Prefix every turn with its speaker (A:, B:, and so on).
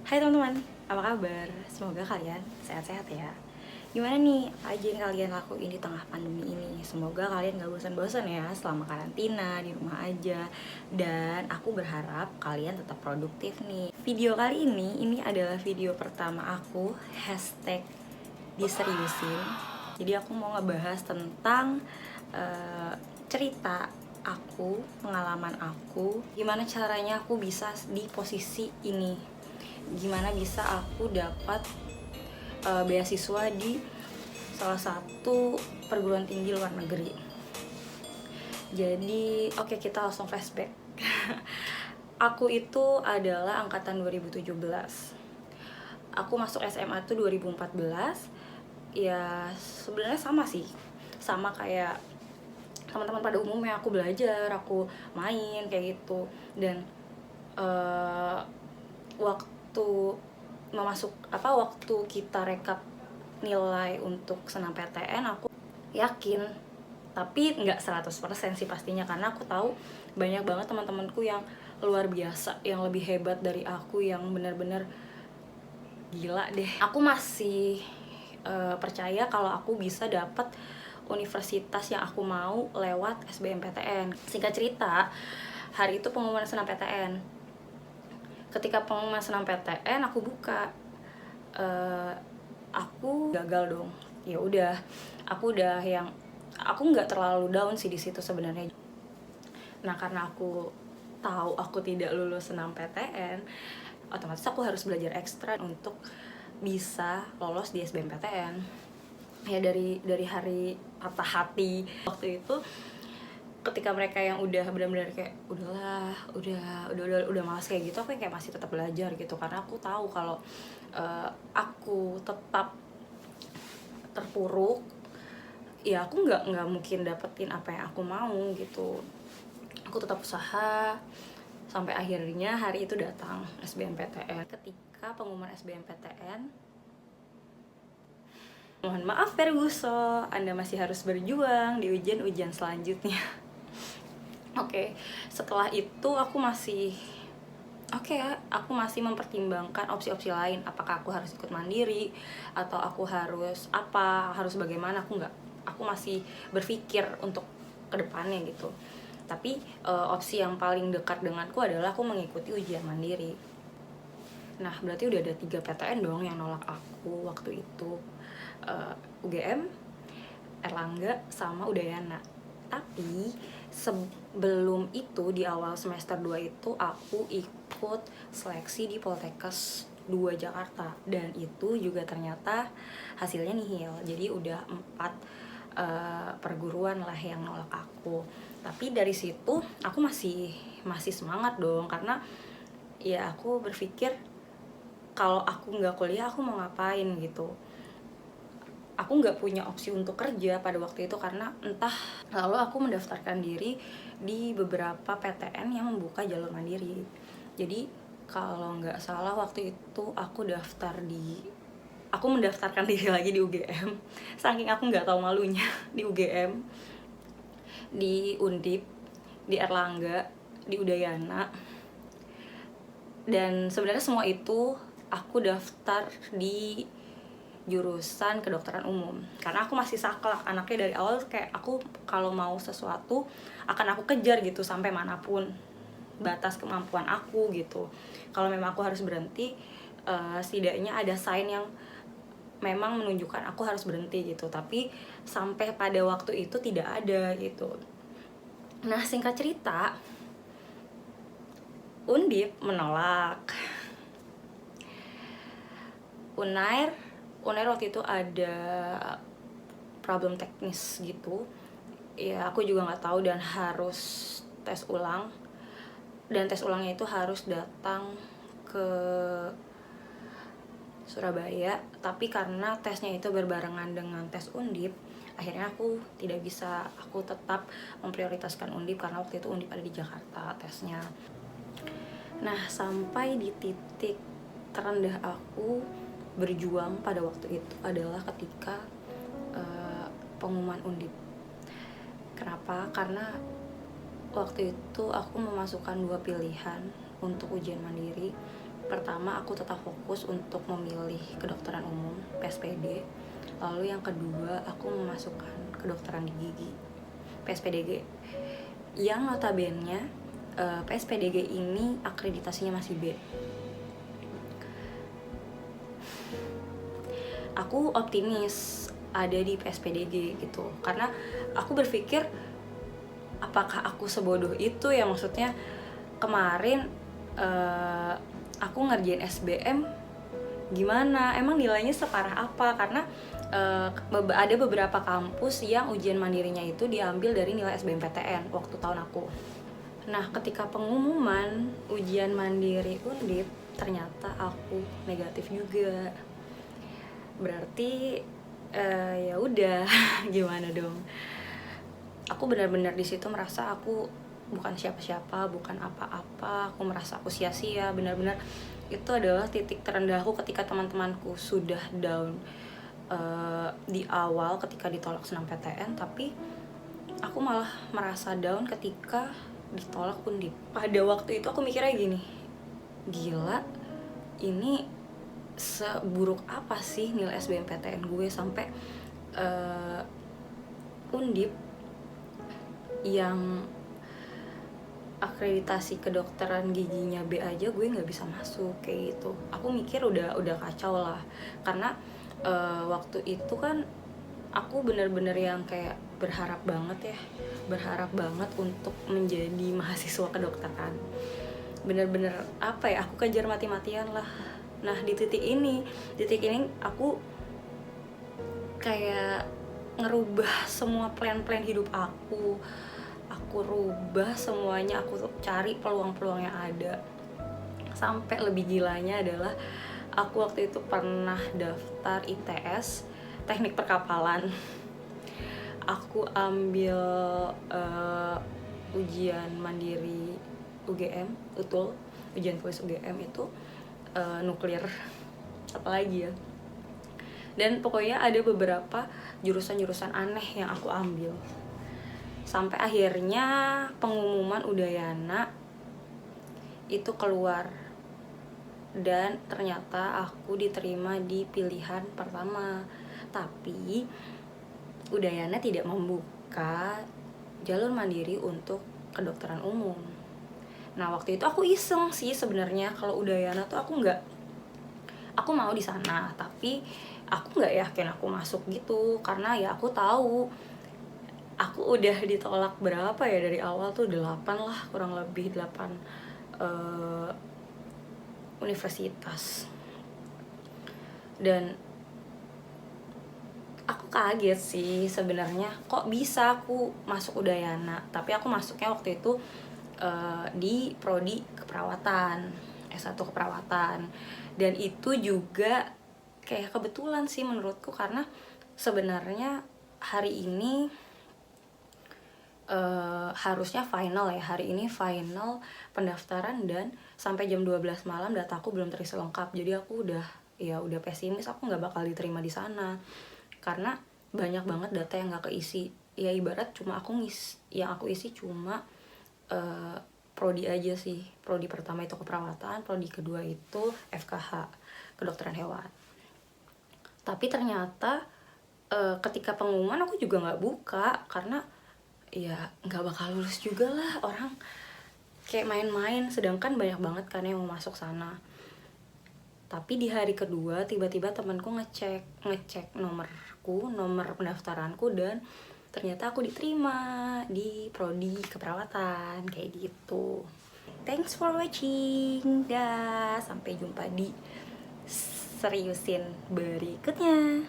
A: Hai teman-teman, apa kabar? Semoga kalian sehat-sehat ya. Gimana nih apa aja yang kalian lakuin di tengah pandemi ini? Semoga kalian gak bosan-bosan ya selama karantina di rumah aja. Dan aku berharap kalian tetap produktif nih. Video kali ini adalah video pertama aku hashtag diseriusin. Jadi aku mau ngebahas tentang cerita aku, pengalaman aku, gimana caranya aku bisa di posisi ini, gimana bisa aku dapat beasiswa di salah satu perguruan tinggi luar negeri. Jadi oke, kita langsung flashback. Aku itu adalah angkatan 2017. Aku masuk SMA tuh 2014. Ya sebenarnya sama sih, sama kayak teman-teman pada umumnya. Aku belajar, aku main kayak gitu. Dan waktu waktu kita rekap nilai untuk senam PTN, aku yakin, tapi nggak 100% sih pastinya, karena aku tahu banyak banget teman-temanku yang luar biasa, yang lebih hebat dari aku, yang benar-benar gila deh. Aku masih percaya kalau aku bisa dapat universitas yang aku mau lewat SBMPTN. Singkat cerita, hari itu pengumuman senam PTN. Ketika pengumuman senam PTN aku buka, aku gagal dong. Ya udah, aku nggak terlalu down sih di situ sebenarnya. Nah, karena aku tahu aku tidak lulus senam PTN, otomatis aku harus belajar ekstra untuk bisa lolos di SBMPTN. Ya dari hari patah hati waktu itu, ketika mereka yang udah benar-benar kayak udah malas kayak gitu, aku kayak masih tetap belajar gitu, karena aku tahu kalau aku tetap terpuruk, ya aku nggak mungkin dapetin apa yang aku mau gitu. Aku tetap usaha sampai akhirnya hari itu datang SBMPTN. Ketika pengumuman SBMPTN, mohon maaf Ferguso, Anda masih harus berjuang di ujian-ujian selanjutnya. Oke, setelah itu aku masih mempertimbangkan opsi-opsi lain. Apakah aku harus ikut mandiri atau aku harus bagaimana, aku masih berpikir untuk kedepannya gitu. Tapi opsi yang paling dekat denganku adalah aku mengikuti ujian mandiri. Nah, berarti udah ada 3 PTN dong yang nolak aku waktu itu, UGM, Erlangga, sama Udayana. Tapi sebelum itu, di awal semester 2 itu aku ikut seleksi di Poltekkes 2 Jakarta, dan itu juga ternyata hasilnya nihil. Jadi udah 4 perguruan lah yang nolak aku. Tapi dari situ aku masih semangat dong, karena ya aku berpikir kalau aku nggak kuliah aku mau ngapain gitu. Aku nggak punya opsi untuk kerja pada waktu itu, karena entah, lalu aku mendaftarkan diri di beberapa PTN yang membuka jalur mandiri. Jadi kalau nggak salah waktu itu aku mendaftarkan diri lagi di UGM, saking aku nggak tahu malunya, di UGM, di Undip, di Erlangga, di Udayana. Dan sebenarnya semua itu aku daftar di jurusan kedokteran umum, karena aku masih saklek anaknya. Dari awal kayak aku kalau mau sesuatu akan aku kejar gitu sampai manapun batas kemampuan aku gitu. Kalau memang aku harus berhenti, setidaknya ada sign yang memang menunjukkan aku harus berhenti gitu. Tapi sampai pada waktu itu tidak ada gitu. Nah, singkat cerita, Undip menolak. Unair waktu itu ada problem teknis gitu. Ya aku juga nggak tahu, dan harus tes ulang. Dan tes ulangnya itu harus datang ke Surabaya. Tapi karena tesnya itu berbarengan dengan tes Undip, akhirnya aku tidak bisa. Aku tetap memprioritaskan Undip karena waktu itu Undip ada di Jakarta tesnya. Nah, sampai di titik terendah aku berjuang pada waktu itu adalah ketika pengumuman Undip. Kenapa? Karena waktu itu aku memasukkan 2 pilihan untuk ujian mandiri. Pertama, aku tetap fokus untuk memilih kedokteran umum, PSPD. Lalu yang kedua, aku memasukkan kedokteran gigi, PSPDG. Yang notabene PSPDG ini akreditasinya masih B. Aku optimis ada di PSPDG gitu, karena aku berpikir apakah aku sebodoh itu ya, maksudnya kemarin aku ngerjain SBM gimana, emang nilainya separah apa, karena ada beberapa kampus yang ujian mandirinya itu diambil dari nilai SBMPTN waktu tahun aku. Nah, ketika pengumuman ujian mandiri Undip, ternyata aku negatif juga. Berarti ya udah gimana dong. Aku benar-benar di situ merasa aku bukan siapa-siapa, bukan apa-apa. Aku merasa aku sia-sia, benar-benar itu adalah titik terendahku ketika teman-temanku sudah down di awal ketika ditolak SNMPTN, tapi aku malah merasa down ketika ditolak Undip. Pada waktu itu aku mikirnya gini, gila, ini seburuk apa sih nilai SBMPTN gue sampai Undip yang akreditasi kedokteran giginya B aja gue nggak bisa masuk kayak gitu. Aku mikir udah kacau lah, karena waktu itu kan aku bener-bener yang kayak berharap banget untuk menjadi mahasiswa kedokteran. Bener-bener apa ya, aku kejar mati-matian lah. Nah, di titik ini aku kayak ngerubah semua plan-plan hidup aku rubah semuanya, aku cari peluang-peluang yang ada. Sampai lebih gilanya adalah aku waktu itu pernah daftar ITS, teknik perkapalan. Aku ambil ujian mandiri UGM, ujian tulis UGM itu nuklir, apalagi ya. Dan pokoknya ada beberapa jurusan-jurusan aneh yang aku ambil. Sampai akhirnya pengumuman Udayana itu keluar, dan ternyata aku diterima di pilihan pertama. Tapi Udayana tidak membuka jalur mandiri untuk kedokteran umum. Nah, waktu itu aku iseng sih sebenarnya, kalau Udayana tuh aku mau di sana, tapi aku nggak yakin aku masuk gitu, karena ya aku tahu aku udah ditolak berapa ya dari awal tuh, 8 lah, kurang lebih 8 universitas. Dan aku kaget sih sebenarnya, kok bisa aku masuk Udayana. Tapi aku masuknya waktu itu di prodi keperawatan, S1 keperawatan. Dan itu juga kayak kebetulan sih menurutku, karena sebenarnya hari ini harusnya final ya, hari ini final pendaftaran, dan sampai jam 12 malam dataku belum terisi lengkap. Jadi aku udah pesimis, aku nggak bakal diterima di sana karena banyak banget data yang nggak keisi. Ya ibarat cuma yang aku isi cuma prodi aja sih. Prodi pertama itu keperawatan, prodi kedua itu FKH, kedokteran hewan. Tapi ternyata ketika pengumuman aku juga nggak buka, karena ya nggak bakal lulus juga lah, orang kayak main-main, sedangkan banyak banget kan yang mau masuk sana. Tapi di hari kedua tiba-tiba temanku ngecek nomor pendaftaranku, dan ternyata aku diterima di prodi keperawatan kayak gitu. Thanks for watching, dah, sampai jumpa di seriusin berikutnya.